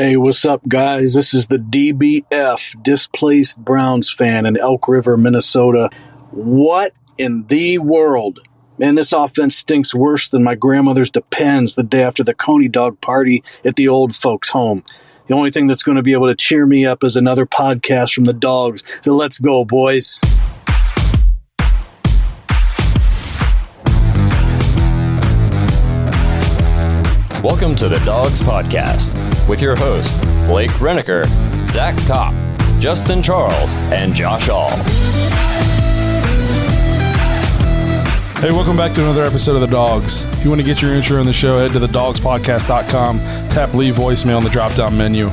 Hey, what's up, guys? This is the DBF, Displaced Browns fan in Elk River, Minnesota. What in the world? Man, this offense stinks worse than my grandmother's Depends the day after the Coney Dog party at the old folks' home. The only thing that's going to be able to cheer me up is another podcast from the Dogs. So let's go, boys. Welcome to the Dogs Podcast with your hosts, Blake Reneker, Zach Kopp, Justin Charles, and Josh All. Hey, welcome back to another episode of The Dogs. If you want to get your intro in the show, head to thedogspodcast.com, tap leave voicemail in the drop-down menu.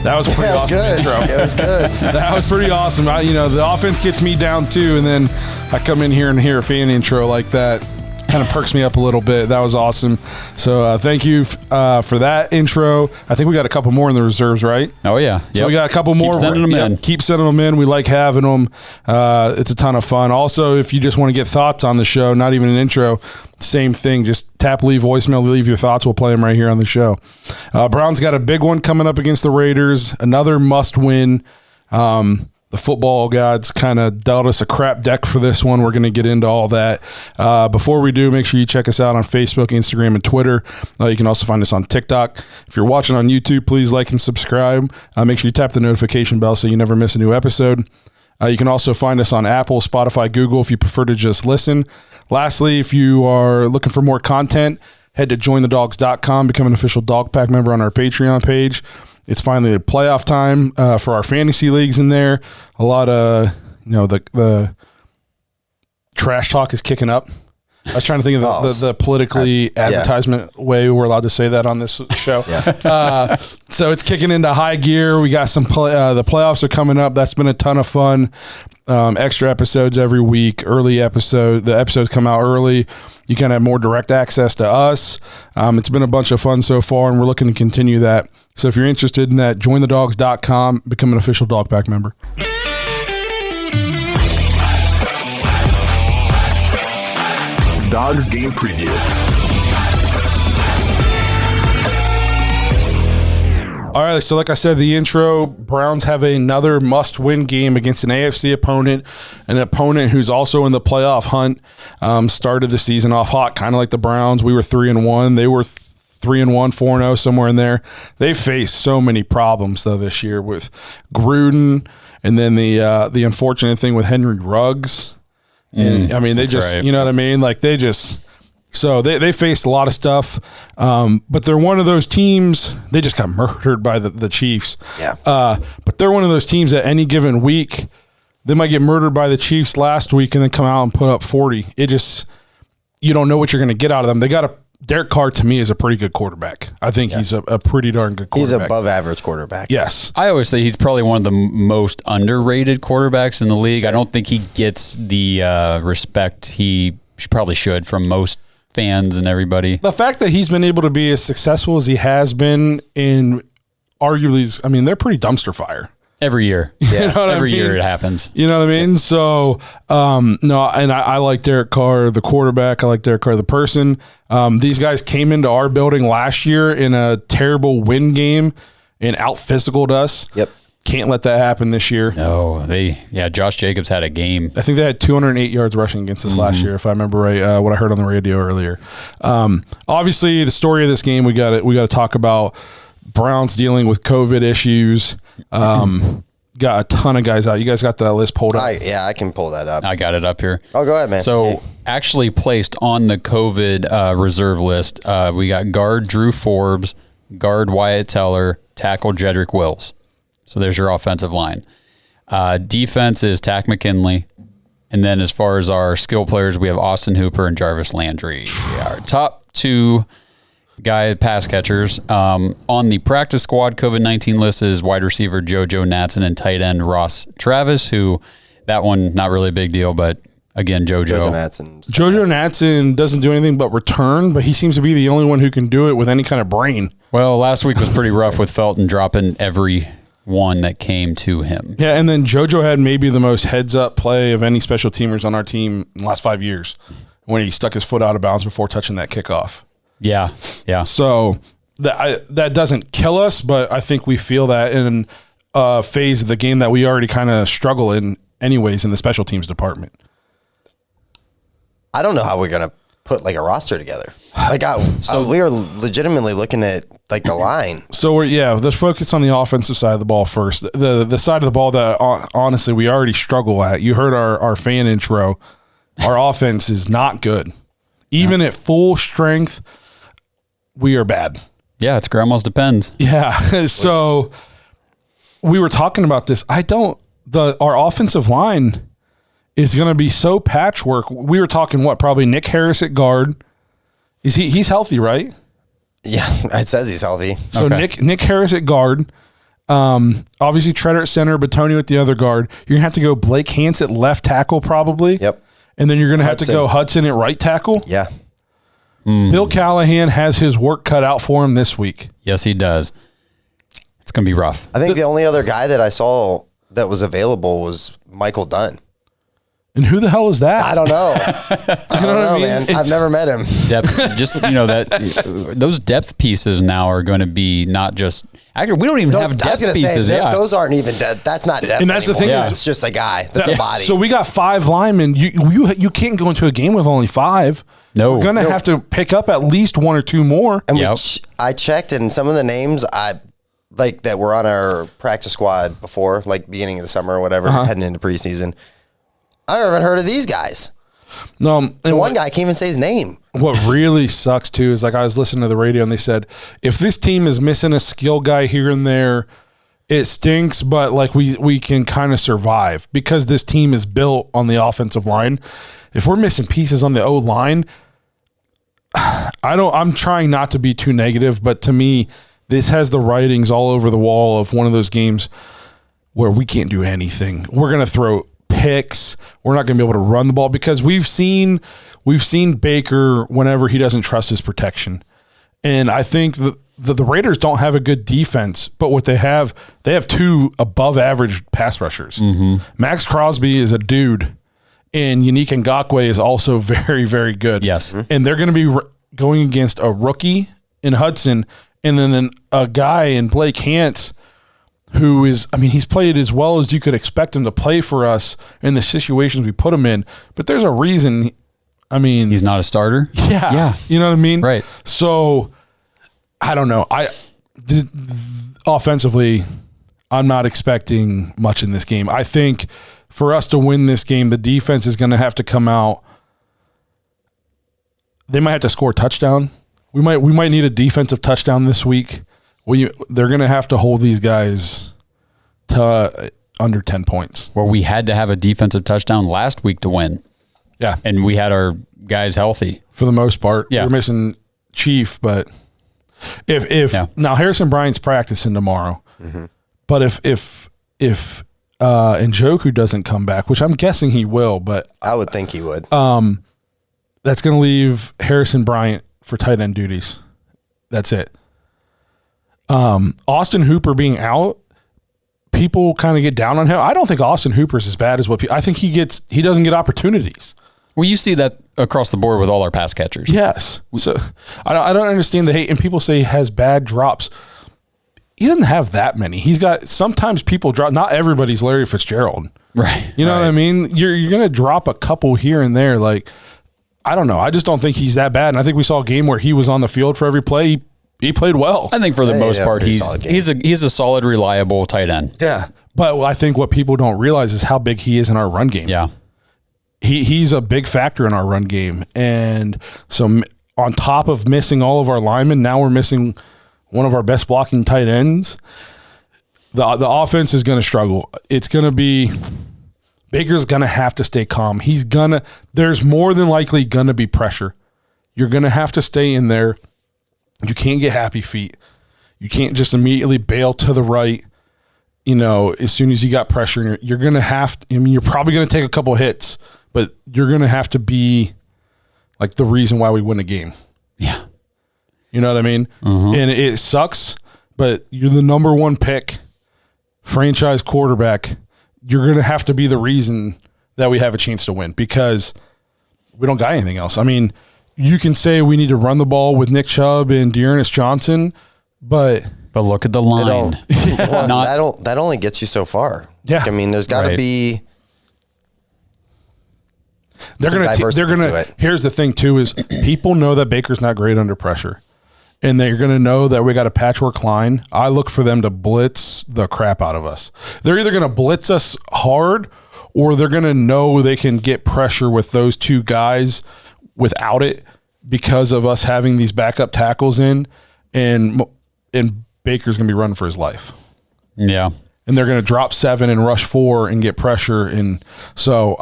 That was a pretty awesome intro. It was good. That was pretty awesome. The offense gets me down too, and then I come in here and hear a fan intro like that. Kind of perks me up a little bit. That was awesome. So thank you for that intro. I think we got a couple more in the reserves, right? Oh, yeah. So we got a couple more. Keep sending them in. Keep sending them in. We like having them. It's a ton of fun. Also, if you just want to get thoughts on the show, not even an intro, same thing. Just tap leave voicemail, leave your thoughts. We'll play them right here on the show. Browns got a big one coming up against the Raiders. Another must win. The football gods kind of dealt us a crap deck for this one. We're going to get into all that. Before we do, make sure you check us out on Facebook, Instagram, and Twitter. You can also find us on TikTok. If you're watching on YouTube, please like and subscribe. Make sure you tap the notification bell so you never miss a new episode. You can also find us on Apple, Spotify, Google if you prefer to just listen. Lastly, if you are looking for more content, head to jointhedogs.com, become an official Dog Pack member on our Patreon page. It's finally a playoff time for our fantasy leagues in there. A lot of, the trash talk is kicking up. I was trying to think of the politically advertisement way we're allowed to say that on this show. So it's kicking into high gear. We got some the playoffs are coming up. That's been a ton of fun. Extra episodes every week. The episodes come out early. You can have more direct access to us. It's been a bunch of fun so far, and we're looking to continue that. So if you're interested in that, jointhedogs.com, become an official Dog Pack member. Dogs game preview. All right, so like I said, the intro, Browns have another must-win game against an AFC opponent, an opponent who's also in the playoff hunt. Started the season off hot, kind of like the Browns. We were 3-1. They were 3-1, 4-0, somewhere in there. They faced so many problems, though, this year with Gruden and then the unfortunate thing with Henry Ruggs. And, they just, right. You know what I mean? Like, they faced a lot of stuff, but they're one of those teams, they just got murdered by the Chiefs. Yeah. But they're one of those teams at any given week, they might get murdered by the Chiefs last week and then come out and put up 40. You don't know what you're going to get out of them. Derek Carr, to me, is a pretty good quarterback. I think he's a pretty darn good quarterback. He's above average quarterback. Yes. I always say he's probably one of the most underrated quarterbacks in the league. I don't think he gets the respect he probably should from most fans and everybody. The fact that he's been able to be as successful as he has been in arguably, they're pretty dumpster fire. Every year. Yeah. You know Every year it happens. You know what I mean? So, I like Derek Carr, the quarterback. I like Derek Carr, the person. These guys came into our building last year in a terrible win game and out-physicaled us. Yep. Can't let that happen this year. No, Josh Jacobs had a game. I think they had 208 yards rushing against us last year, if I remember right, what I heard on the radio earlier. Obviously, the story of this game, we got to talk about Browns dealing with COVID issues. Got a ton of guys out. You guys got that list pulled up? I can pull that up. I got it up here. Oh, go ahead, man. So, actually placed on the COVID reserve list, we got guard Drew Forbes, guard Wyatt Teller, tackle Jedrick Wills. So, there's your offensive line. Defense is Takk McKinley. And then as far as our skill players, we have Austin Hooper and Jarvis Landry. Our top two pass catchers. On the practice squad COVID-19 list is wide receiver JoJo Natson and tight end Ross Travis, who that one, not really a big deal, but again, JoJo Natson doesn't do anything but return, but he seems to be the only one who can do it with any kind of brain. Well, last week was pretty rough with Felton dropping every one that came to him. Yeah, and then JoJo had maybe the most heads-up play of any special teamers on our team in the last 5 years when he stuck his foot out of bounds before touching that kickoff. Yeah. So that doesn't kill us, but I think we feel that in a phase of the game that we already kind of struggle in anyways in the special teams department. I don't know how we're going to put like a roster together. Like we are legitimately looking at like the line. So let's focus on the offensive side of the ball first. The side of the ball that honestly we already struggle at. You heard our fan intro. Our offense is not good. Even at full strength, we are bad. Yeah, it's grandma's Depends. Yeah. So we were talking about this. Our offensive line is going to be so patchwork. We were talking probably Nick Harris at guard. He's healthy, right? Yeah, it says he's healthy. So okay. Nick Harris at guard. Obviously Treader at center, Batonio at the other guard. You're going to have to go Blake Hance at left tackle probably. Yep. And then you're going to have to go Hudson at right tackle. Yeah. Bill Callahan has his work cut out for him this week. Yes, he does. It's going to be rough. I think the only other guy that I saw that was available was Michael Dunn. And who the hell is that? I don't know. I don't know, man. I've never met him. Depth, those depth pieces now are going to be not just. Actually, we don't even have depth pieces. Those aren't even depth. That's not depth. And that's anymore. the thing. It's just a guy. That's a body. So we got 5 linemen. You can't go into a game with only 5. No, we're going to have to pick up at least 1 or 2 more. And I checked, and some of the names that were on our practice squad before, like beginning of the summer or whatever, heading into preseason. I haven't heard of these guys. No, and one guy can't even say his name. What really sucks too is like I was listening to the radio and they said if this team is missing a skill guy here and there, it stinks. But like we can kind of survive because this team is built on the offensive line. If we're missing pieces on the O line, I'm trying not to be too negative, but to me, this has the writings all over the wall of one of those games where we can't do anything. We're gonna throw picks. We're not going to be able to run the ball because we've seen Baker whenever he doesn't trust his protection. And I think the Raiders don't have a good defense, but what they have 2 above average pass rushers. Mm-hmm. Max Crosby is a dude, and Yannick Ngakoue is also very, very good. Yes. And they're going to be going against a rookie in Hudson and then a guy in Blake Hance who is, he's played as well as you could expect him to play for us in the situations we put him in. But there's a reason, he's not a starter? Yeah. You know what I mean? Right. So, I don't know. Offensively, I'm not expecting much in this game. I think for us to win this game, the defense is going to have to come out. They might have to score a touchdown. We might need a defensive touchdown this week. They're going to have to hold these guys to under 10 points. Well, we had to have a defensive touchdown last week to win. Yeah. And we had our guys healthy. For the most part. Yeah. We're missing Chief, but now Harrison Bryant's practicing tomorrow. Mm-hmm. But if Njoku doesn't come back, which I'm guessing he will, but I would think he would. That's going to leave Harrison Bryant for tight end duties. That's it. Austin Hooper being out, people kind of get down on him. I don't think Austin Hooper's as bad as what people. I think he doesn't get opportunities. Well, you see that across the board with all our pass catchers. Yes. So I don't understand the hate. And people say he has bad drops. He doesn't have that many. He's got sometimes people drop. Not everybody's Larry Fitzgerald, right? You know what I mean? You're gonna drop a couple here and there. Like I don't know. I just don't think he's that bad. And I think we saw a game where he was on the field for every play. He played well. I think for the most part, he's a solid, reliable tight end. Yeah, but I think what people don't realize is how big he is in our run game. Yeah, he's a big factor in our run game, and so on top of missing all of our linemen, now we're missing one of our best blocking tight ends. The offense is going to struggle. It's going to be Baker's going to have to stay calm. There's more than likely going to be pressure. You're going to have to stay in there. You can't get happy feet. You can't just immediately bail to the right, as soon as you got pressure. You're going to have to, you're probably going to take a couple hits, but you're going to have to be like the reason why we win a game. Yeah. You know what I mean? Mm-hmm. And it sucks, but you're the number 1 pick, franchise quarterback. You're going to have to be the reason that we have a chance to win because we don't got anything else. You can say we need to run the ball with Nick Chubb and Dearness Johnson, But look at the line. That only gets you so far. Yeah. I mean, there's got to be. They're gonna. Here's the thing too: is people know that Baker's not great under pressure, and they're gonna know that we got a patchwork line. I look for them to blitz the crap out of us. They're either gonna blitz us hard, or they're gonna know they can get pressure with those two guys without it because of us having these backup tackles in, and Baker's gonna be running for his life. Yeah, and they're gonna drop 7 and rush 4 and get pressure, and so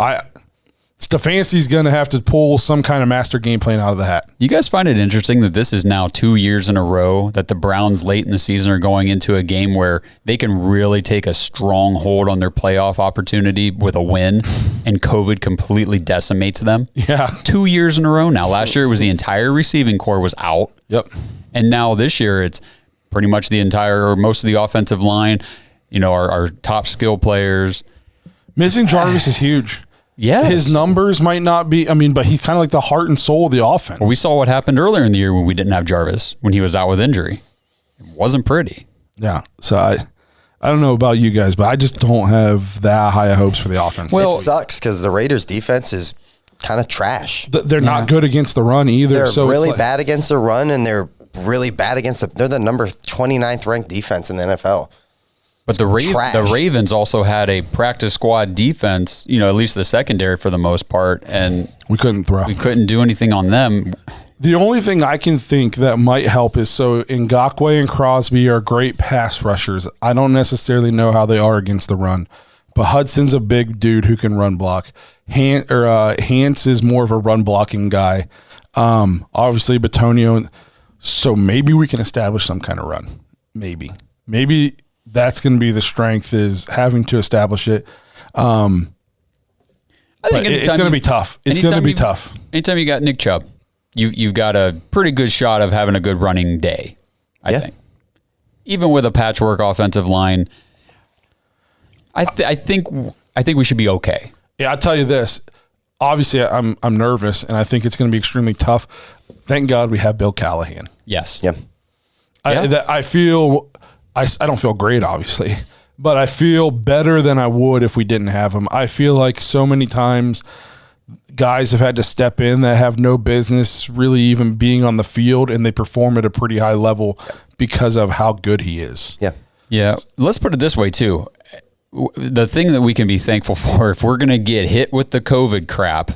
Stefanski's going to have to pull some kind of master game plan out of the hat. You guys find it interesting that this is now 2 years in a row that the Browns late in the season are going into a game where they can really take a strong hold on their playoff opportunity with a win, and COVID completely decimates them? Yeah. 2 years in a row now. Last year it was the entire receiving core was out. Yep. And now this year it's pretty much the entire or most of the offensive line, our top skill players. Missing Jarvis is huge. Yeah, his numbers might not be. But he's kind of like the heart and soul of the offense. Well, we saw what happened earlier in the year when we didn't have Jarvis, when he was out with injury. It wasn't pretty. Yeah. So I don't know about you guys, but I just don't have that high of hopes for the offense. Well, it sucks because the Raiders' defense is kind of trash. They're not good against the run either. They're really bad against the run, and they're really bad against they're the number 29th ranked defense in the NFL. But the Ravens also had a practice squad defense, at least the secondary for the most part, and we couldn't throw. We couldn't do anything on them. The only thing I can think that might help is Ngakoue and Crosby are great pass rushers. I don't necessarily know how they are against the run, but Hudson's a big dude who can run block. Hance is more of a run blocking guy. Obviously, Batonio. So maybe we can establish some kind of run. Maybe. That's going to be the strength, is having to establish it. I think it's going to be tough. It's going to be tough. Anytime you got Nick Chubb, you've got a pretty good shot of having a good running day, I think. Even with a patchwork offensive line, I think we should be okay. Yeah, I'll tell you this. Obviously, I'm nervous, and I think it's going to be extremely tough. Thank God we have Bill Callahan. Yes. Yeah. I feel... I don't feel great, obviously, but I feel better than I would if we didn't have him. I feel like so many times guys have had to step in that have no business really even being on the field, and they perform at a pretty high level because of how good he is. Yeah. Yeah. Let's put it this way, too. The thing that we can be thankful for, if we're going to get hit with the COVID crap,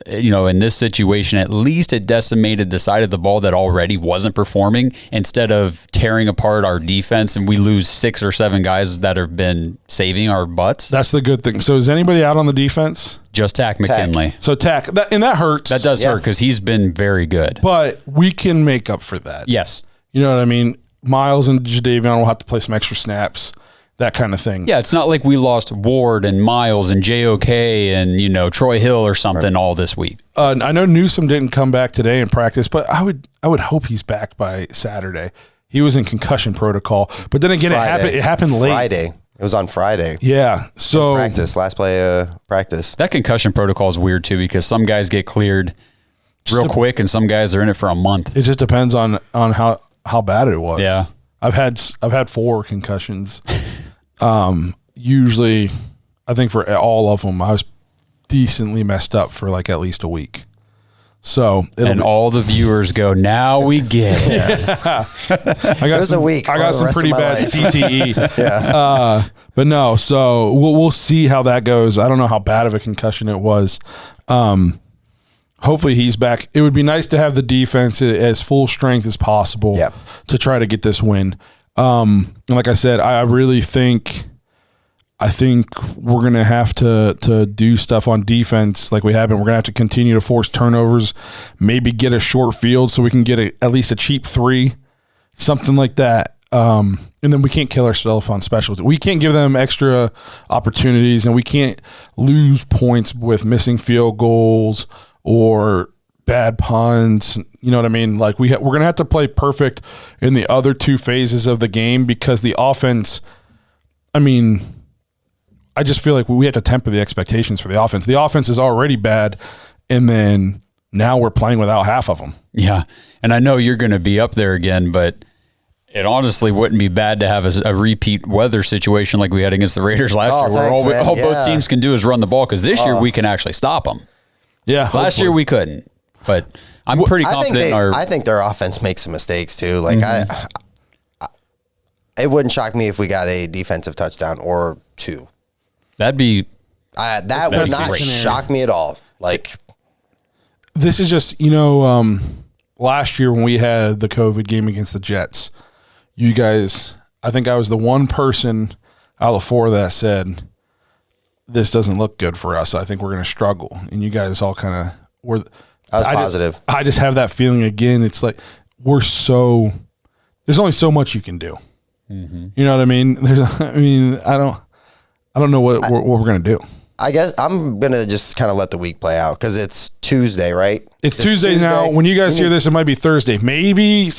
in this situation, at least it decimated the side of the ball that already wasn't performing, instead of tearing apart our defense, and we lose 6 or 7 guys that have been saving our butts. That's the good thing. So is anybody out on the defense? Just Takk McKinley. So Takk, that hurts. That does hurt because he's been very good. But we can make up for that. Yes. You know what I mean? Miles and Jadeveon will have to play some extra snaps. That kind of thing. Yeah, it's not like we lost Ward and Miles and JOK and Troy Hill or something all this week. I know Newsome didn't come back today in practice, but I would hope he's back by Saturday. He was in concussion protocol, but then again, it happened late. Friday. It was on Friday. Yeah, so last play of practice. That concussion protocol is weird too, because some guys get cleared real quick and some guys are in it for a month. It just depends on how bad it was. Yeah, I've had 4 concussions. Usually, I think for all of them, I was decently messed up for like at least a week. So all the viewers go, now we get it. Yeah. I got some pretty bad CTE. Yeah. But no, so we'll see how that goes. I don't know how bad of a concussion it was. Hopefully he's back. It would be nice to have the defense as full strength as possible to try to get this win. And like I said, I really think we're going to have to do stuff on defense like we have been. We're going to have to continue to force turnovers, maybe get a short field so we can get at least a cheap 3, something like that. And then we can't kill ourselves on specialty. We can't give them extra opportunities, and we can't lose points with missing field goals or bad punts. You know what I mean? Like we're going to have to play perfect in the other 2 phases of the game, because the offense, I just feel like we have to temper the expectations for the offense. The offense is already bad, and then now we're playing without half of them. Yeah, and I know you're going to be up there again, but It honestly wouldn't be bad to have a repeat weather situation like we had against the Raiders last year, where all both teams can do is run the ball, because this year we can actually stop them. Yeah. Last year we couldn't, but I'm pretty confident. I think their offense makes some mistakes too. Like it wouldn't shock me if we got a defensive touchdown or 2. That'd be that would not shock me at all. Like, this is just, last year when we had the COVID game against the Jets, you guys, I think I was the one person out of 4 that said, this doesn't look good for us. I think we're going to struggle. And you guys all kind of were. I was positive. I just have that feeling again. It's like, there's only so much you can do. Mm-hmm. You know what I mean? I don't know what we're going to do. I guess I'm going to just kind of let the week play out, because it's Tuesday, right? It's Tuesday now. When you guys hear this, it might be Thursday. Maybe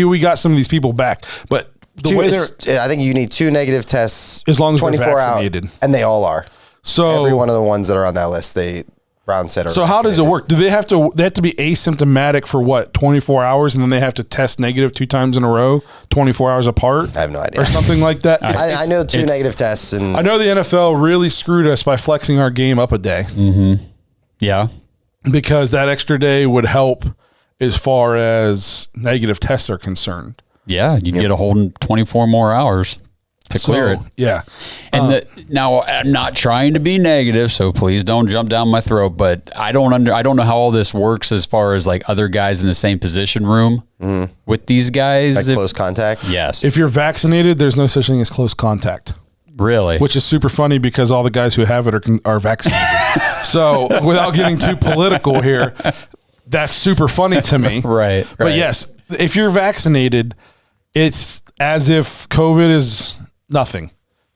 we got some of these people back. But I think you need 2 negative tests as long as 24 vaccinated. And they all are. So every one of the ones that are on that list, Brown said are So how does it work? Do they have to be asymptomatic for what, 24 hours, and then they have to test negative 2 times in a row, 24 hours apart? I have no idea. Or something like that? I know 2 negative tests. And I know the NFL really screwed us by flexing our game up a day. Mm-hmm. Yeah. Because that extra day would help as far as negative tests are concerned. Yeah, you'd get a whole 24 more hours to clear it. Yeah. And now, I'm not trying to be negative, so please don't jump down my throat, but I don't know how all this works as far as like other guys in the same position room with these guys. Like close contact? Yes. If you're vaccinated, there's no such thing as close contact. Really? Which is super funny, because all the guys who have it are vaccinated. So without getting too political here, that's super funny to me. Right. But yes, if you're vaccinated, it's as if COVID is nothing.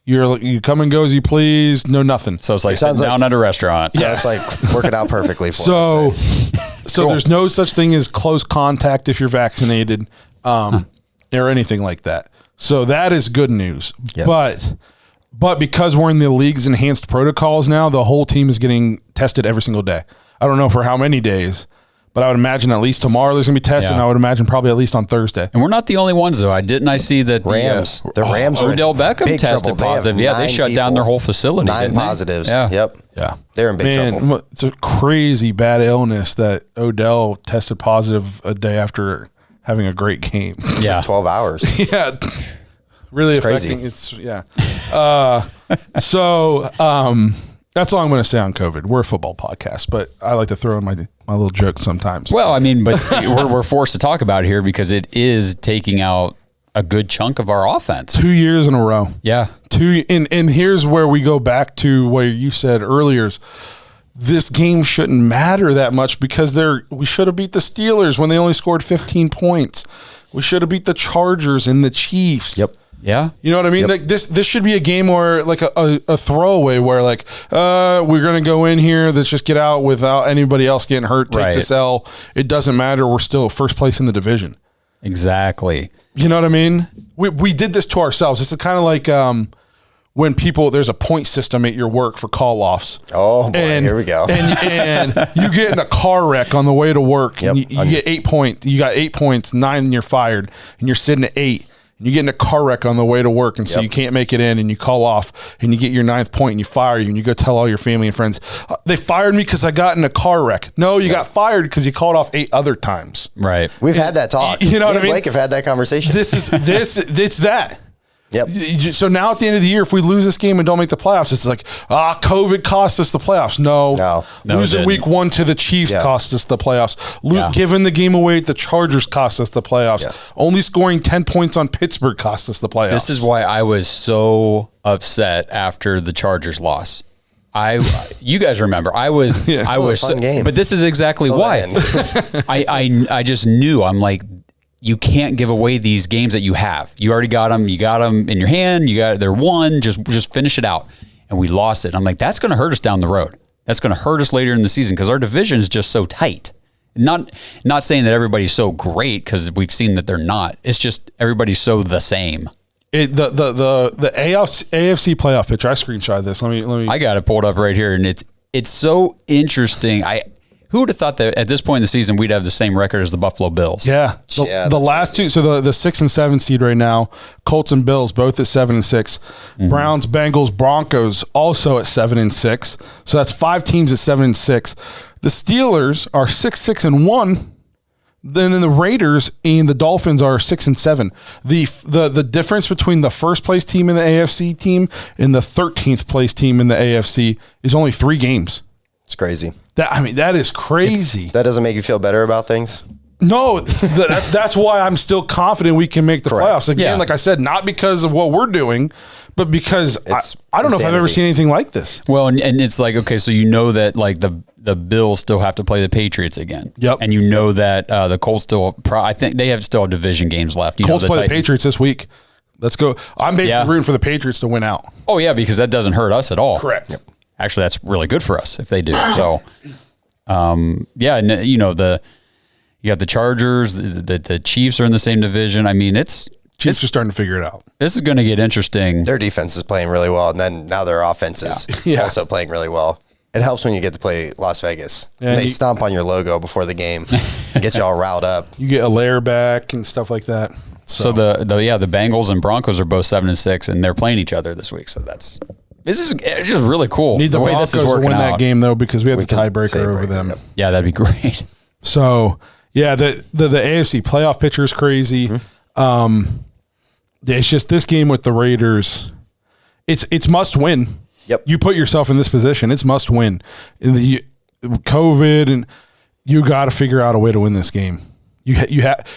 You come and go as you please, no nothing. So it's like sitting down at a restaurant. Yeah, it's like working out perfectly for us. So there's no such thing as close contact if you're vaccinated, or anything like that. So that is good news. Yes. But because we're in the league's enhanced protocols now, the whole team is getting tested every single day. I don't know for how many days, but I would imagine at least tomorrow there's going to be tested, and I would imagine probably at least on Thursday. And we're not the only ones, though. I see that the Rams are Odell Beckham tested positive. They shut down their whole facility. 9 positives. Yeah. Yep. Yeah. They're in big trouble. It's a crazy bad illness that Odell tested positive a day after having a great game. Yeah. 12 hours. Yeah. Really affecting. Crazy. That's all I'm going to say on COVID. We're a football podcast, but I like to throw in my little jokes sometimes. Well, I mean, but we're forced to talk about it here because it is taking out a good chunk of our offense. 2 years in a row. Yeah. And here's where we go back to what you said earlier. This game shouldn't matter that much because we should have beat the Steelers when they only scored 15 points. We should have beat the Chargers and the Chiefs. Yep. Yeah. You know what I mean? Like this should be a game where like a throwaway where like we're going to go in here, let's just get out without anybody else getting hurt, take this L. It doesn't matter. We're still first place in the division. Exactly. You know what I mean? We did this to ourselves. It's kind of like when there's a point system at your work for call-offs. Oh, boy, here we go. And you get in a car wreck on the way to work. Yep. And you get 8 points. You got 8 points, 9 and you're fired. And you're sitting at 8. And you get in a car wreck on the way to work, and so you can't make it in, and you call off, and you get your 9th point, and you fire you, and you go tell all your family and friends, they fired me because I got in a car wreck. No, you got fired because you called off 8 other times. Right. We've had that talk. You know what I mean? Blake have had that conversation. It's that. Yep. So now at the end of the year, if we lose this game and don't make the playoffs, it's like, COVID cost us the playoffs. No, losing week 1 to the Chiefs cost us the playoffs. Giving the game away at the Chargers cost us the playoffs. Yes. Only scoring 10 points on Pittsburgh cost us the playoffs. This is why I was so upset after the Chargers loss. You guys remember, I was fun game. But this is exactly why. I just knew. I'm like, you can't give away these games that you have. You already got them. You got them in your hand. They're won. Just finish it out. And we lost it. I'm like, that's going to hurt us down the road. That's going to hurt us later in the season because our division is just so tight. Not saying that everybody's so great because we've seen that they're not. It's just everybody's so the same. The AFC playoff picture. I screenshot this. Let me. I got it pulled up right here, and it's so interesting. Who would have thought that at this point in the season we'd have the same record as the Buffalo Bills? Yeah. Yeah, The last two, so the 6 and 7 seed right now, Colts and Bills both at 7 and 6. Browns, Bengals, Broncos also at 7 and 6. So that's 5 teams at 7 and 6. The Steelers are 6, 6 and 1. Then the Raiders and the Dolphins are 6 and 7. The difference between the first place team in the AFC team and the 13th place team in the AFC is only 3 games. It's crazy. That is crazy. That doesn't make you feel better about things? No, that's why I'm still confident we can make the Correct. playoffs. Again, Yeah. like I said, not because of what we're doing, but because I don't know if I've ever insanity. seen anything like this. Well, and it's like, okay, so you know that like the Bills still have to play the Patriots again. Yep. And you know that the Colts still, I think they still have division games left. You Colts know, play the Titans- Patriots this week. Let's go. I'm basically rooting for the Patriots to win out. Oh yeah, because that doesn't hurt us at all. Correct. Yep. Actually, that's really good for us if they do. So, yeah, and you know you got the Chargers, the Chiefs are in the same division. I mean, Chiefs are starting to figure it out. this is going to get interesting. Their defense is playing really well, and then now their offense is Yeah. also playing really well. It helps when you get to play Las Vegas. Yeah, They you- stomp on your logo before the game, get you all riled up. You get a layer back and stuff like that. So the Bengals and Broncos are both 7 and 6, and they're playing each other this week. So it's just really cool. Need the way Broncos this is to working win that out. game though, because we have the can tiebreaker over tiebreaker, them. yep. Yeah, that'd be great. So yeah, the AFC playoff picture is crazy. It's just this game with the Raiders. It's must win. Yep. You put yourself in this position. It's must win. In the COVID, and you got to figure out a way to win this game. You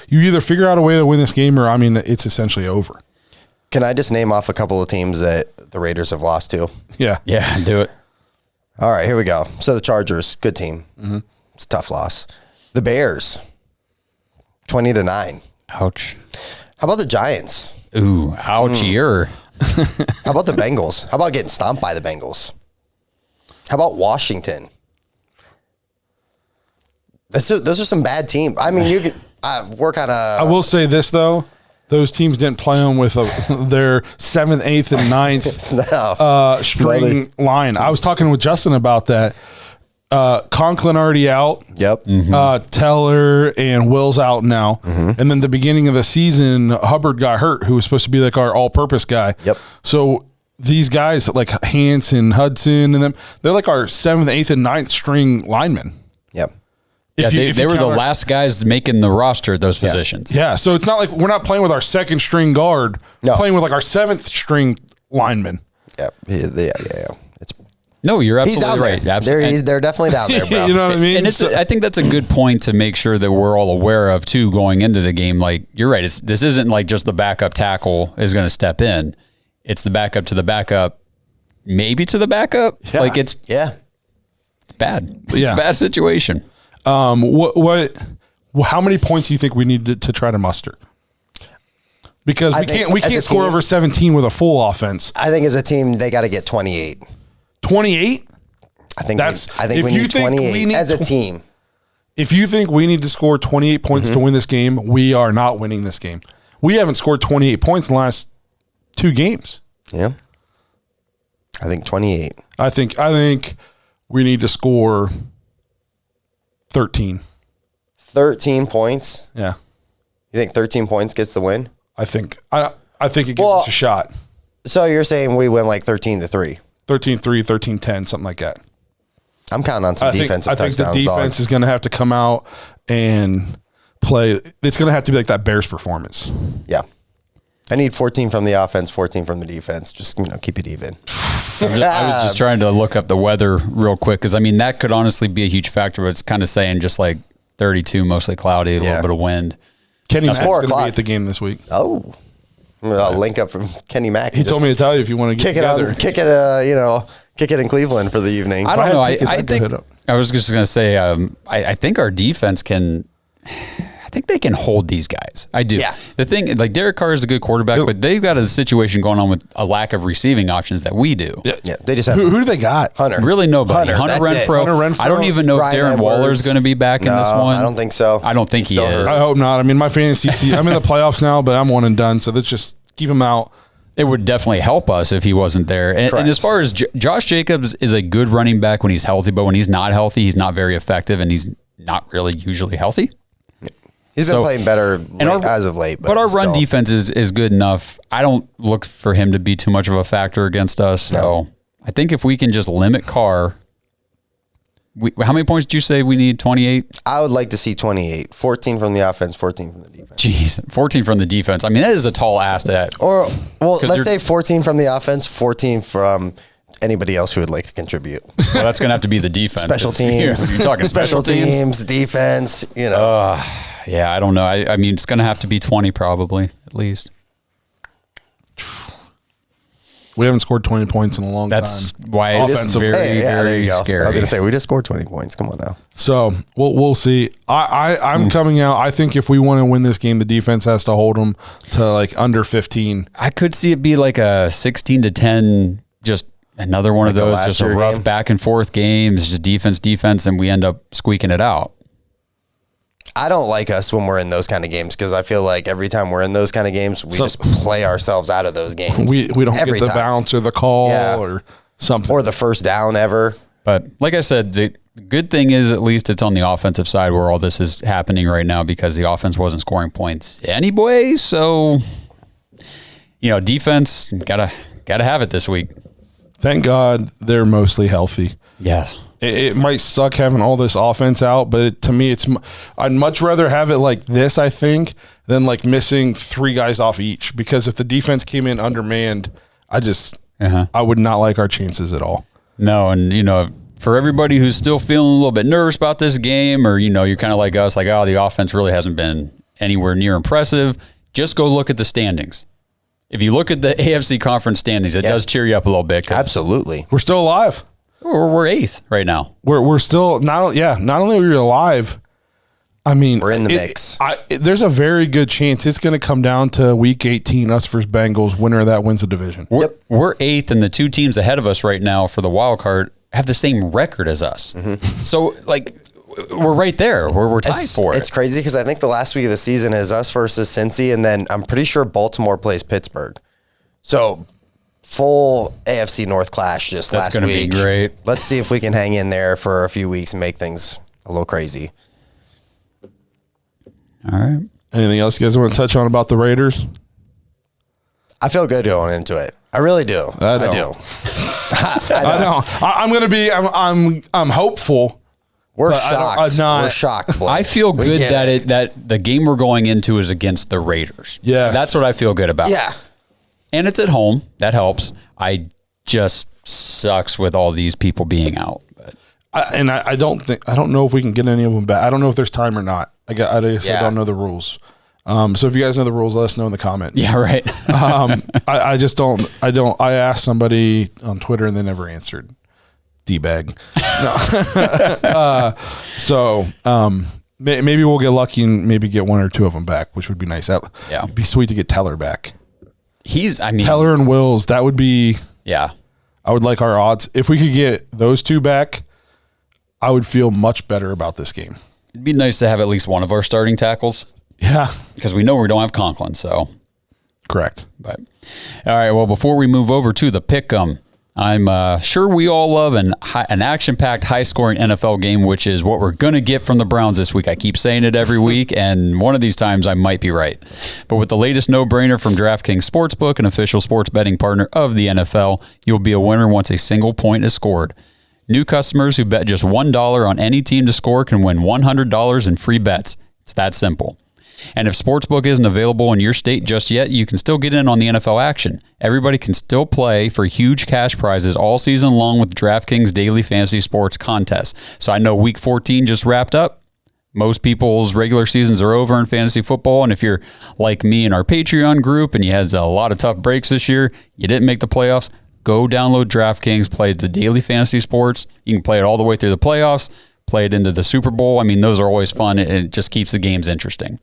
either figure out a way to win this game, or I mean, it's essentially over. Can I just name off a couple of teams that the Raiders have lost to? Yeah. Yeah, do it. All right, here we go. So the Chargers, good team. It's a tough loss. The Bears, 20-9. Ouch. How about the Giants? Ooh, ouchier. How about the Bengals? How about getting stomped by the Bengals? How about Washington? Those are some bad teams. I mean, you could we're kind I of. will say this though. Those teams didn't play them with their 7th, 8th, and 9th string line. I was talking with Justin about that. Conklin already out. Yep. Teller and Wills out now. And then the beginning of the season, Hubbard got hurt, who was supposed to be like our all-purpose guy. Yep. So these guys like Hanson, Hudson, and them, they're like our 7th, 8th, and 9th string linemen. Yep. Yeah, If they you were the count our- last guys making the roster at those positions. Yeah, so it's not like we're not playing with our 2nd string guard. No. We're playing with like our 7th string lineman. Yep. Yeah. It's No, you're he's absolutely down right. there. Absolutely. They're definitely down there, bro. You know what I mean? And I think that's a good point to make sure that we're all aware of too going into the game. Like you're right. This isn't like just the backup tackle is going to step in. It's the backup to the backup, maybe to the backup. Yeah. Like it's Yeah. bad. It's Yeah. a bad situation. How many points do you think we need to try to muster? Because I we think can't as a score team- over 17 with a full offense. I think as a team, they got to get 28. 28? I think if we you need think 28 we need as a tw- team. If you think we need to score 28 points to win this game, we are not winning this game. We haven't scored 28 points in the last 2 games. Yeah. I think 28. I think we need to score 13. 13 points. Yeah. You think 13 points gets the win? I think it gives Well- us a shot. So you're saying we win like 13-3. 13-3, 13-10, something like that. I'm counting on some defensive I think the touchdowns, defense dog. is going to have to come out and play. It's going to have to be like that Bears performance. Yeah. I need 14 from the offense, 14 from the defense. Just, keep it even. I was just trying to look up the weather real quick because I mean that could honestly be a huge factor. But it's kind of saying just like 32, mostly cloudy, a little bit of wind. Kenny Mack's 4 going to be o'clock. at the game this week. Oh. I'll link up from Kenny Mack. He told me to tell you if you want to get together. kick it in Cleveland for the evening. I don't had know. tickets, I I'd go think hit up. I was just going to say I think our defense can. I think they can hold these guys. I do. Yeah. The thing, like Derek Carr is a good quarterback, but they've got a situation going on with a lack of receiving options that we do. Yeah, they just have Who do they got? Hunter. Really nobody. Hunter that's it. Renfro. Hunter Renfro. I don't even know Brian if Darren Edwards. Waller's going to be back in this one. I don't think so. I don't think he Still is. hurt. I hope not. I mean, my fantasy season, I'm in the playoffs now, but I'm one and done. So let's just keep him out. It would definitely help us if he wasn't there. And as far as Josh Jacobs is a good running back when he's healthy, but when he's not healthy, he's not very effective, and he's not really usually healthy. He's been playing better as of late. But our run defense is good enough. I don't look for him to be too much of a factor against us. So I think if we can just limit Carr. How many points did you say we need? 28? I would like to see 28. 14 from the offense, 14 from the defense. Jeez, 14 from the defense. I mean, that is a tall ask to Well, let's say 14 from the offense, 14 from anybody else who would like to contribute. Well, that's going to have to be the defense. Special teams. You're talking special teams, defense, you know. Yeah, I don't know. I mean, it's going to have to be 20 probably, at least. We haven't scored 20 points in a long time. That's why it's very, very scary. I was going to say, we just scored 20 points. Come on now. So we'll see. I'm coming out. I think if we want to win this game, the defense has to hold them to like under 15. I could see it be like a 16-10, just another one of those, just a rough back and forth games, just defense, and we end up squeaking it out. I don't like us when we're in those kind of games because I feel like every time we're in those kind of games, we just play ourselves out of those games. We don't get the bounce or the call or something. Or the first down ever. But like I said, the good thing is at least it's on the offensive side where all this is happening right now because the offense wasn't scoring points anyway. So, defense, gotta have it this week. Thank God they're mostly healthy. Yes. It might suck having all this offense out, but to me, I'd much rather have it like this, I think, than like missing 3 guys off each. Because if the defense came in undermanned, I would not like our chances at all. No, and for everybody who's still feeling a little bit nervous about this game, or you're kind of like us, like the offense really hasn't been anywhere near impressive. Just go look at the standings. If you look at the AFC conference standings, it does cheer you up a little bit. Absolutely, we're still alive. We're 8th right now. We're still not only are we alive. I mean, we're in the mix. There's a very good chance it's going to come down to week 18, us versus Bengals. Winner of that wins the division. We're 8th, and the 2 teams ahead of us right now for the wild card have the same record as us. Mm-hmm. So, we're right there. We're tied for it. It's crazy because I think the last week of the season is us versus Cincy, and then I'm pretty sure Baltimore plays Pittsburgh. So, full AFC North clash just last week. That's going to be great. Let's see if we can hang in there for a few weeks and make things a little crazy. All right. Anything else you guys want to touch on about the Raiders? I feel good going into it. I really do. I do. I know. I'm going to be. I'm hopeful. We're shocked. We're shocked. Blake. I feel good that the game we're going into is against the Raiders. Yeah, that's what I feel good about. Yeah. And it's at home. That helps. I just sucks with all these people being out. But. I don't know if we can get any of them back. I don't know if there's time or not. I don't know the rules. So if you guys know the rules, let us know in the comments. Yeah, right. I just don't. I asked somebody on Twitter and they never answered. D-bag. No. Maybe we'll get lucky and maybe get 1 or 2 of them back, which would be nice. It'd be sweet to get Teller back. Teller and Wills, that would be. Yeah. I would like our odds. If we could get those 2 back, I would feel much better about this game. It'd be nice to have at least one of our starting tackles. Yeah. Because we know we don't have Conklin, so. Correct. But all right, well, before we move over to the pick'em, I'm sure we all love an action-packed, high-scoring NFL game, which is what we're going to get from the Browns this week. I keep saying it every week, and one of these times I might be right. But with the latest no-brainer from DraftKings Sportsbook, an official sports betting partner of the NFL, you'll be a winner once a single point is scored. New customers who bet just $1 on any team to score can win $100 in free bets. It's that simple. And if Sportsbook isn't available in your state just yet, you can still get in on the NFL action. Everybody can still play for huge cash prizes all season long with DraftKings Daily Fantasy Sports Contest. So I know Week 14 just wrapped up. Most people's regular seasons are over in fantasy football, and if you're like me in our Patreon group and you had a lot of tough breaks this year, you didn't make the playoffs, go download DraftKings, play the Daily Fantasy Sports. You can play it all the way through the playoffs, play it into the Super Bowl. I mean, those are always fun, and it just keeps the games interesting.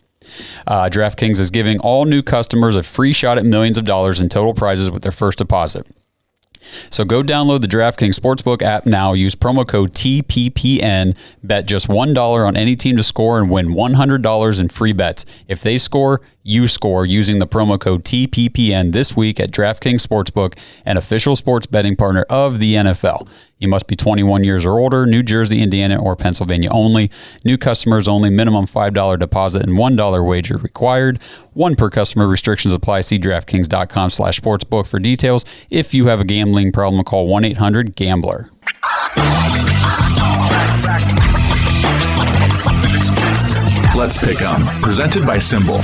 DraftKings is giving all new customers a free shot at millions of dollars in total prizes with their first deposit. So go download the DraftKings Sportsbook app now. Use promo code TPPN. Bet just $1 on any team to score and win $100 in free bets. If they score, you score using the promo code TPPN this week at DraftKings Sportsbook, an official sports betting partner of the NFL. You must be 21 years or older, New Jersey, Indiana, or Pennsylvania only. New customers only. Minimum $5 deposit and $1 wager required. One per customer. Restrictions apply. See DraftKings.com/sportsbook for details. If you have a gambling problem, call 1-800-GAMBLER. Let's Pick 'em, presented by Simbull.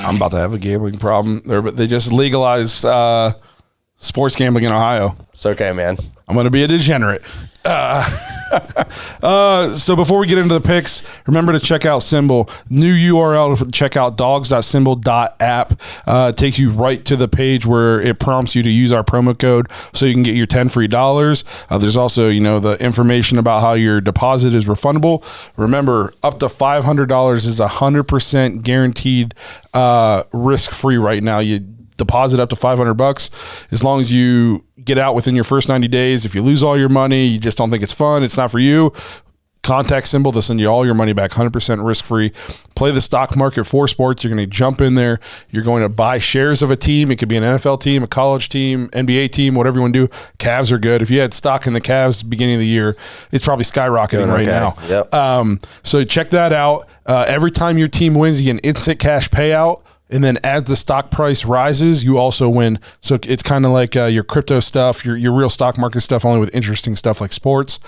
I'm about to have a gambling problem there, but they just legalized sports gambling in Ohio. It's okay, man. I'm going to be a degenerate. So before we get into the picks, remember to check out Simbull. New URL to check out dogs.simbull.app. Takes you right to the page where it prompts you to use our promo code so you can get your 10 free dollars. There's also, the information about how your deposit is refundable. Remember, up to $500 is 100% guaranteed risk-free right now. You deposit up to $500 as long as you get out within your first 90 days. If you lose all your money, you just don't think it's fun, it's not for you, contact Simbull. They'll send you all your money back 100% risk-free. Play the stock market for sports. You're going to jump in there. You're going to buy shares of a team. It could be an NFL team, a college team, NBA team, whatever you want to do. Cavs are good. If you had stock in the Cavs at the beginning of the year, it's probably skyrocketing right now. Yep. So check that out. Every time your team wins, you get an instant cash payout. And then as the stock price rises, you also win. So it's kind of like your crypto stuff, your real stock market stuff, only with interesting stuff like sports.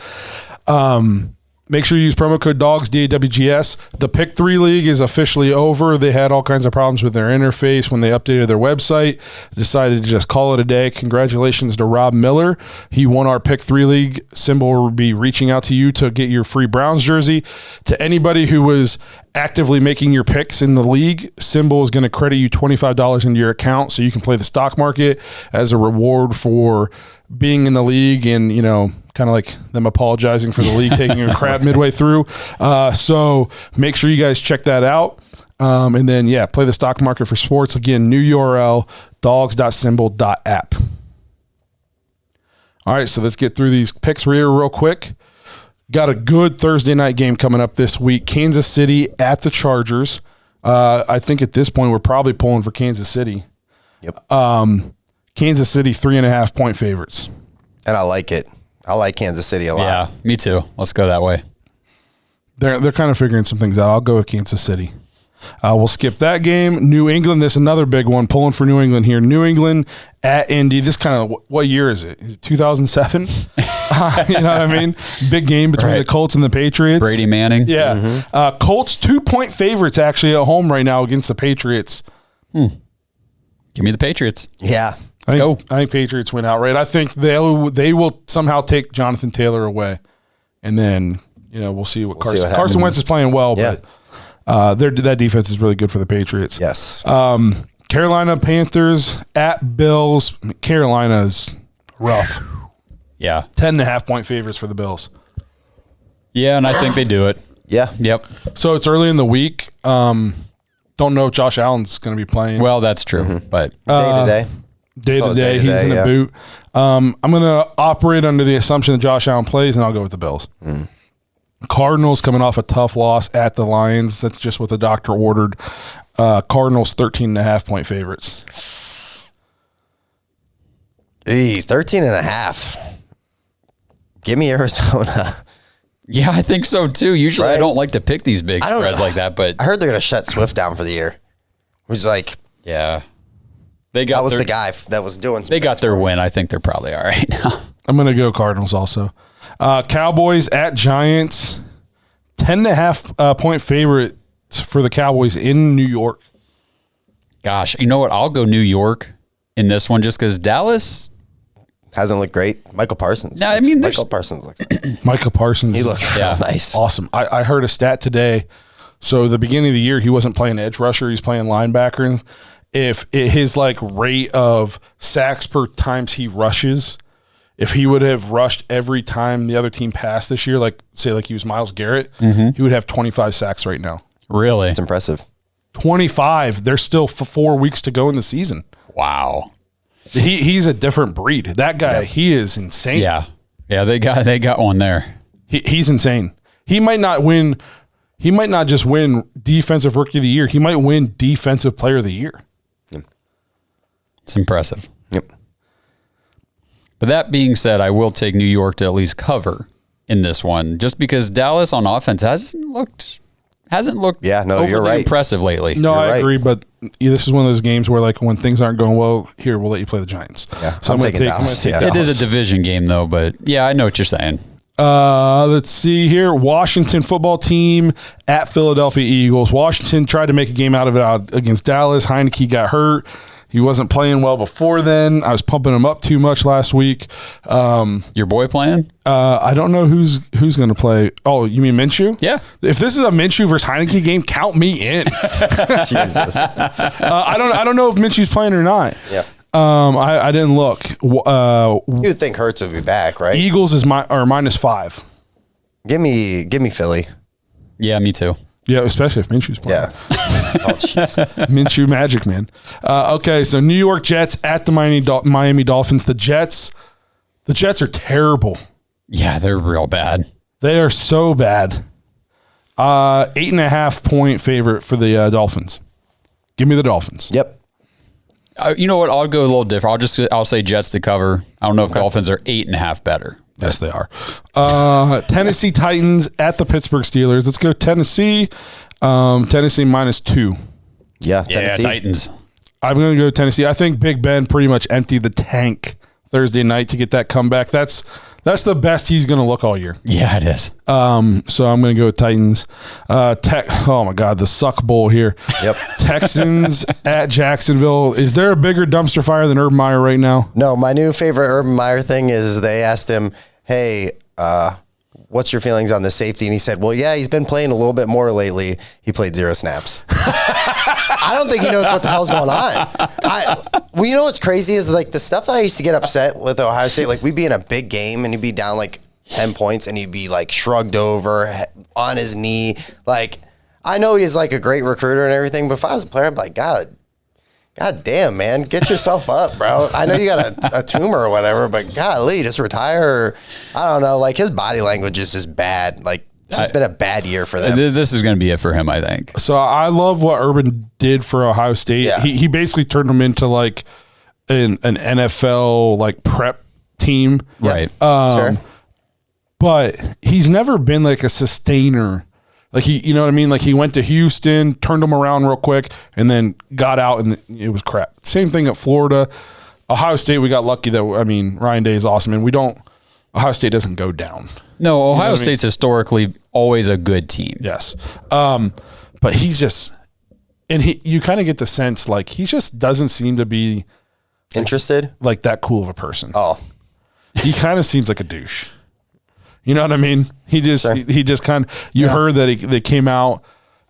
Make sure you use promo code DAWGS, DAWGS. The Pick 3 League is officially over. They had all kinds of problems with their interface when they updated their website. Decided to just call it a day. Congratulations to Rob Miller. He won our Pick 3 League. Simbull will be reaching out to you to get your free Browns jersey. To anybody who was actively making your picks in the league, Simbull is going to credit you $25 into your account so you can play the stock market as a reward for being in the league and, kind of like them apologizing for the league taking a crap midway through. So make sure you guys check that out. And then, play the stock market for sports. Again, new URL, dogs.simbull.app. All right, so let's get through these picks here real quick. Got a good Thursday night game coming up this week. Kansas City at the Chargers. I think at this point we're probably pulling for Kansas City. Yep. Kansas City 3.5 point favorites. And I like it. I like Kansas City a lot. Yeah, me too. Let's go that way. They're kind of figuring some things out. I'll go with Kansas City. We'll skip that game. New England, this is another big one. Pulling for New England here. New England at Indy. This kind of, what year is it? Is it 2007? You know what I mean? Big game between the Colts and the Patriots. Brady Manning. Yeah. Mm-hmm. Colts 2-point favorites actually at home right now against the Patriots. Give me the Patriots. Yeah. Let's go. I think Patriots win outright. I think they will somehow take Jonathan Taylor away. And then, we'll see what Carson Wentz is playing well, but that defense is really good for the Patriots. Yes. Carolina Panthers at Bills. Carolina's rough. Yeah. 10.5 point favorites for the Bills. Yeah, and I think they do it. Yeah. Yep. So it's early in the week. Don't know if Josh Allen's going to be playing. Well, that's true, but Day to day, he's in a boot. I'm going to operate under the assumption that Josh Allen plays, and I'll go with the Bills. Cardinals coming off a tough loss at the Lions. That's just what the doctor ordered. Cardinals 13.5 point favorites. 13.5. Give me Arizona. yeah, I think so too. Usually, I don't like to pick these big spreads like that, but I heard they're going to shut Swift down for the year. Which is like, yeah, that was the guy that was doing. They got their win. I think they're probably all right now. I'm going to go Cardinals also. Cowboys at Giants. 10.5 point favorite for the Cowboys in New York. Gosh, you know what? I'll go New York in this one just because Dallas hasn't looked great. Michael Parsons. No, I mean, Michael Parsons looks Michael Parsons. He looks nice. Awesome. I heard a stat today. So the beginning of the year, he wasn't playing edge rusher. He's playing linebacker. If his rate of sacks per times he rushes, if he would have rushed every time the other team passed this year, say he was Myles Garrett, he would have 25 sacks right now. Really? It's impressive. 25. There's still 4 weeks to go in the season. Wow. He's a different breed. That guy, he is insane. Yeah. Yeah, they got one there. He's insane. He might not win. He might not just win Defensive Rookie of the Year. He might win Defensive Player of the Year. It's impressive. Yep. But that being said, I will take New York to at least cover in this one, just because Dallas on offense hasn't looked you're right. impressive lately. No, You're I right. agree, but this is one of those games where, like, when things aren't going well, here, we'll let you play the Giants. Yeah, so I'm gonna taking Dallas. I'm gonna Yeah. take It is a Dallas. division game though, but yeah, I know what you're saying. Let's see here. Washington football team at Philadelphia Eagles. Washington tried to make a game out of it against Dallas. Heineke got hurt. He wasn't playing well before then. I was pumping him up too much last week. Your boy playing? I don't know who's going to play. Oh, you mean Minshew? Yeah. If this is a Minshew versus Heineke game, count me in. Jesus. I don't know if Minshew's playing or not. Yeah. I didn't look. You would think Hurts would be back, right? Eagles is -5. Give me Philly. Yeah, me too. Yeah, especially if Minshew's playing. Yeah. Oh, jeez. Minshew Magic, man. Okay, so New York Jets at the Miami Dolphins. The Jets are terrible. Yeah, they're real bad. They are so bad. 8.5 point favorite for the Dolphins. Give me the Dolphins. Yep. You know what? I'll go a little different. I'll say Jets to cover. I don't know if Dolphins are 8.5 better. Yes, they are. Tennessee Titans at the Pittsburgh Steelers. Let's go Tennessee. Tennessee -2. Yeah. Yeah, Tennessee. Titans. I'm going to go Tennessee. I think Big Ben pretty much emptied the tank Thursday night to get that comeback. That's the best he's going to look all year. Yeah, it is. So I'm going to go with Titans. Oh my God, the suck bowl here. Yep. Texans at Jacksonville. Is there a bigger dumpster fire than Urban Meyer right now? No, my new favorite Urban Meyer thing is they asked him, hey, what's your feelings on the safety? And he said, well, yeah, he's been playing a little bit more lately. He played 0 snaps. I don't think he knows what the hell's going on. Well, you know what's crazy is like the stuff that I used to get upset with Ohio State, like we'd be in a big game and he'd be down like 10 points and he'd be like shrugged over on his knee. Like, I know he's like a great recruiter and everything, but if I was a player, I'd be like, God damn, man, get yourself up, bro. I know you got a tumor or whatever, but golly, just retire. Or, I don't know. Like his body language is just bad. Like it's just been a bad year for them. This is going to be it for him, I think. So I love what Urban did for Ohio State. Yeah. He basically turned them into like an NFL like prep team. Right. Sure. But he's never been like a sustainer. Like you know what I mean? Like he went to Houston, turned them around real quick, and then got out, and it was crap. Same thing at Florida. Ohio State, we got lucky that, Ryan Day is awesome, and Ohio State doesn't go down. No, Ohio State's historically always a good team. Yes. But he's just, and you kind of get the sense like he just doesn't seem to be Interested? like that cool of a person. Oh, He kind of seems like a douche. You know what I mean? He just Sure. he just kind of, you heard that they came out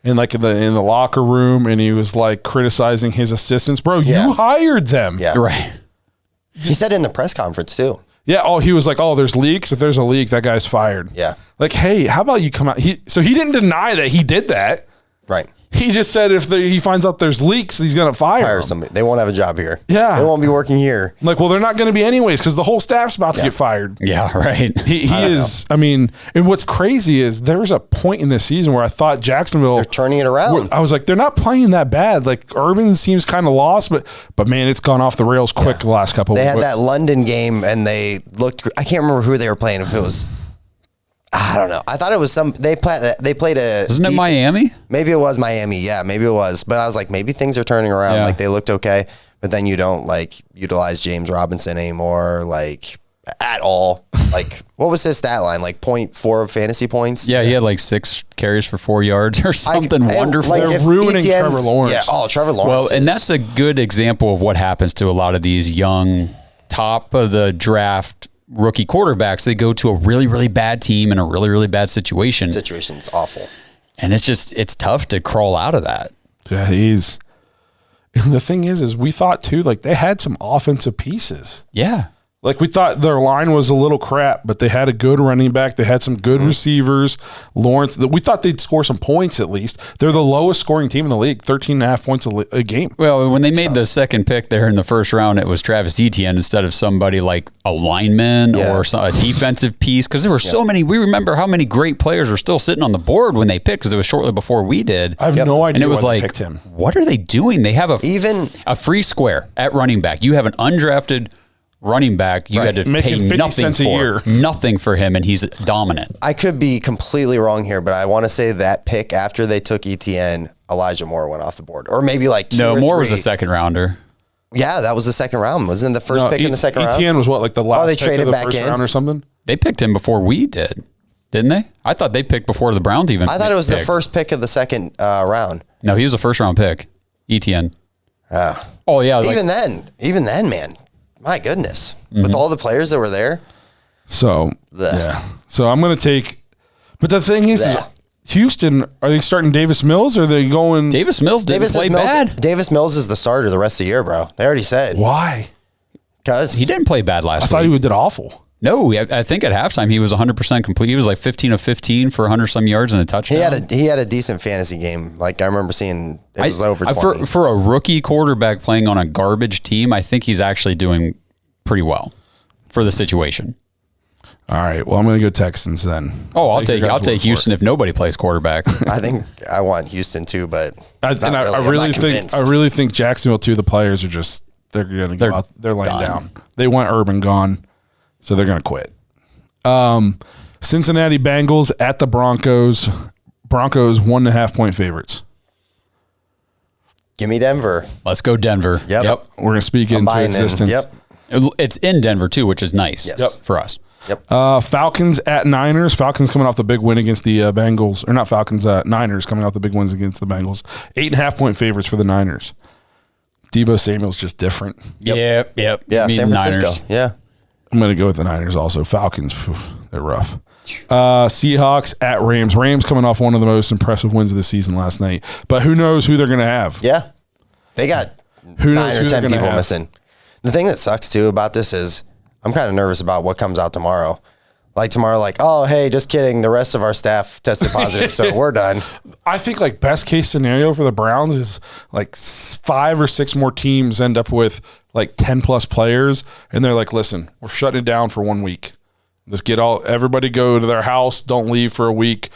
in like in the locker room and he was like criticizing his assistants. Bro, Yeah. you hired them. yeah. Right. He said in the press conference too. Yeah. Oh, he was like, oh, there's leaks. If there's a leak, that guy's fired. Yeah. Like, hey, how about you come out? So he didn't deny that he did that. Right. He just said if he finds out there's leaks, he's going to fire Hire them. somebody. They won't have a job here. Yeah. They won't be working here. Like, well, they're not going to be anyways because the whole staff's about to get fired. Yeah, right. He is. I mean, and what's crazy is there was a point in this season where I thought Jacksonville, They're turning it around. I was like, they're not playing that bad. Like Urban seems kind of lost, but man, it's gone off the rails quick the last couple of They weeks. had that London game and they looked. I can't remember who they were playing. If it was, I don't know. I thought it was they played a. Isn't it decent- Miami? Maybe it was Miami. Yeah, maybe it was. But I was like, maybe things are turning around. Yeah. Like they looked okay, but then you don't like utilize James Robinson anymore, like at all. Like what was his stat line? Like 0.4 fantasy points. Yeah, he had like 6 carries for 4 yards or something and, wonderful. like, They're if ruining ETN's Trevor Lawrence. Yeah. Oh, Trevor Lawrence. Well, and is- that's a good example of what happens to a lot of these young, top of the draft rookie quarterbacks. They go to a really, really bad team in a really, really bad situation. situation's awful. And it's tough to crawl out of that. Yeah, and the thing is we thought too, like they had some offensive pieces. Yeah. Like, we thought their line was a little crap, but they had a good running back. They had some good receivers. Lawrence, we thought they'd score some points at least. They're the lowest scoring team in the league, 13.5 points a game. Well, when they made the second pick there in the first round, it was Travis Etienne instead of somebody like a lineman or a defensive piece, because there were so many. We remember how many great players were still sitting on the board when they picked, because it was shortly before we did. I have no idea and it was why they like, picked him. What are they doing? They have a free square at running back. You have an undrafted running back, you had to Making pay 50 cents a year. nothing for him, and he's dominant. I could be completely wrong here, but I want to say that pick after they took ETN, Elijah Moore went off the board, or maybe like two or Moore three. was a second rounder. Yeah, that was the second round. Wasn't the first pick in the second round? ETN was what, like the last they pick traded of the back first in? round or something? They picked him before we did, didn't they? I thought they picked before the Browns even. I thought it was picked. the first pick of the second round. No, he was a first round pick. ETN. Oh yeah. Even then, man, my goodness, with all the players that were there. So, yeah. So I'm going to take, but the thing is, Houston, are they starting Davis Mills, or are they going? Davis Mills didn't play bad. Davis Mills is the starter the rest of the year, bro. They already said. Why? Because He didn't play bad last I week. thought he did awful. No, I think at halftime he was 100% complete. He was like 15 of 15 for 100 some yards and a touchdown. he had a decent fantasy game. Like I remember seeing it was over 20. For a rookie quarterback playing on a garbage team, I think he's actually doing pretty well for the situation. All right. Well, I'm going to go Texans then. Oh, I'll your guys' take word for Houston if nobody plays quarterback. I think I want Houston too, but I really think Jacksonville too. The players are just they're going to go out. They're laying down. They want Urban gone, so they're going to quit. Cincinnati Bengals at the Broncos. Broncos 1.5 point favorites. Give me Denver. Let's go Denver. Yep. We're going to speak into existence. Yep. It's in Denver too, which is nice for us. Yep. Falcons at Niners. Falcons coming off the big win against the Bengals, or not Falcons. Niners coming off the big wins against the Bengals. 8.5 point favorites for the Niners. Deebo Samuel's just different. Yep. Yeah, San Francisco. Niners. Yeah. I'm going to go with the Niners also. Falcons, they're rough. Seahawks at Rams. Rams coming off one of the most impressive wins of the season last night. But who knows who they're going to have? Yeah. They got Who 9 knows or who 10 they're people gonna have? missing. The thing that sucks too about this is I'm kind of nervous about what comes out tomorrow. Like tomorrow, like, oh, hey, just kidding. The rest of our staff tested positive, so we're done. I think like best case scenario for the Browns is like 5 or 6 more teams end up with like 10 plus players, and they're like, listen, we're shutting it down for 1 week. Let's get everybody go to their house. Don't leave for a week.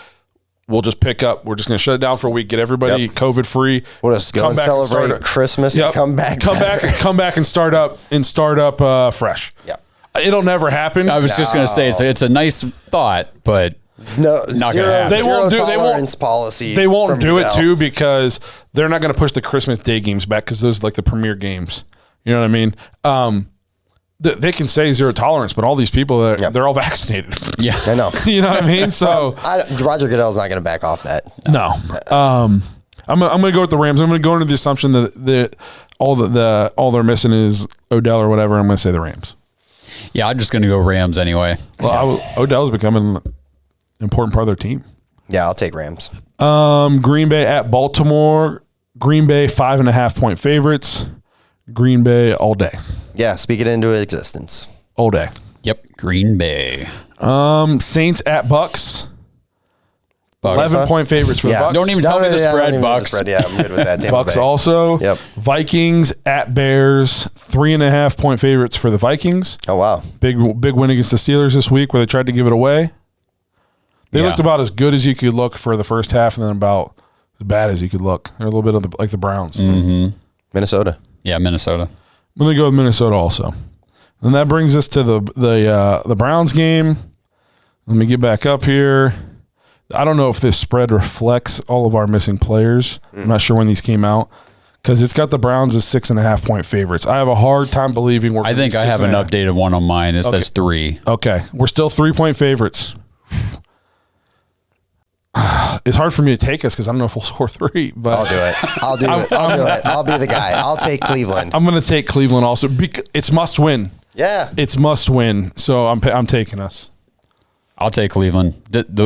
We'll just pick up. We're just going to shut it down for a week. Get everybody COVID free. We'll just go and celebrate Christmas and come back. Come back and start up fresh. Yeah. It'll never happen. I was just going to say it's a nice thought, but No, Not zero, gonna happen. They won't do- they won't- tolerance policy. They won't from do it Goodell. too because they're not going to push the Christmas Day games back because those are like the premier games. You know what I mean? They can say zero tolerance, but all these people, they're all vaccinated. yeah. I know. You know what I mean? So Roger Goodell's not going to back off that. no. I'm going to go with the Rams. I'm going to go into the assumption that all they're missing is Odell or whatever. I'm going to say the Rams. Yeah, I'm just going to go Rams anyway. Well, Odell's becoming an important part of their team. Yeah, I'll take Rams. Green Bay at Baltimore. Green Bay 5.5 point favorites. Green Bay all day. Yeah, speak it into existence. All day. Yep, Green Bay. Saints at Bucks. Bucks. 11 point favorites for the Bucks. Don't even tell me the spread, Bucks. Yeah, I'm good with that. Tampa Bucks Bay. also. Yep. Vikings at Bears. 3.5 point favorites for the Vikings. Oh, wow. Big win against the Steelers this week where they tried to give it away. They looked about as good as you could look for the first half and then about as bad as you could look. They're a little bit like the Browns. Mm-hmm. Minnesota. Yeah, Minnesota. I'm going to go with Minnesota also. And that brings us to the Browns game. Let me get back up here. I don't know if this spread reflects all of our missing players. I'm not sure when these came out because it's got the Browns as 6.5 point favorites. I have a hard time believing we're. I think I have an updated one on mine. It says 3. Okay, we're still 3 point favorites. It's hard for me to take us because I don't know if we'll score 3. But I'll do it. I'll do it. I'll be the guy. I'll take Cleveland. I'm going to take Cleveland also. It's must win. Yeah. It's must win. So I'm taking us. I'll take Cleveland.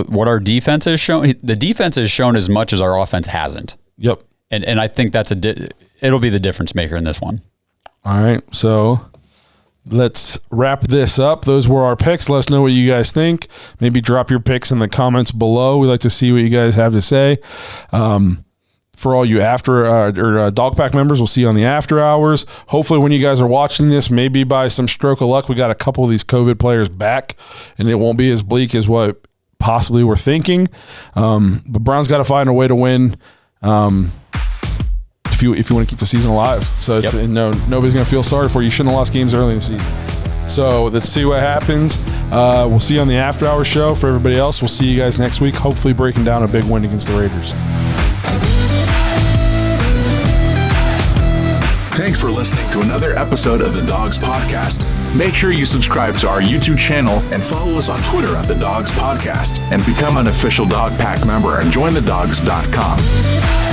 What our defense has shown, the defense has shown as much as our offense hasn't. Yep. And I think that's it'll be the difference maker in this one. All right. So let's wrap this up. Those were our picks. Let us know what you guys think. Maybe drop your picks in the comments below. We'd like to see what you guys have to say. For all you Dog Pack members, we'll see you on the after hours. Hopefully when you guys are watching this, maybe by some stroke of luck, we got a couple of these COVID players back, and it won't be as bleak as what possibly we're thinking. But Browns got to find a way to win if you want to keep the season alive. So nobody's going to feel sorry for you. You shouldn't have lost games early in the season. So let's see what happens. We'll see you on the after hour show. For everybody else, we'll see you guys next week, hopefully breaking down a big win against the Raiders. Thanks for listening to another episode of the Dogs Podcast. Make sure you subscribe to our YouTube channel and follow us on Twitter at the Dogs Podcast, and become an official Dog Pack member and join thedogs.com.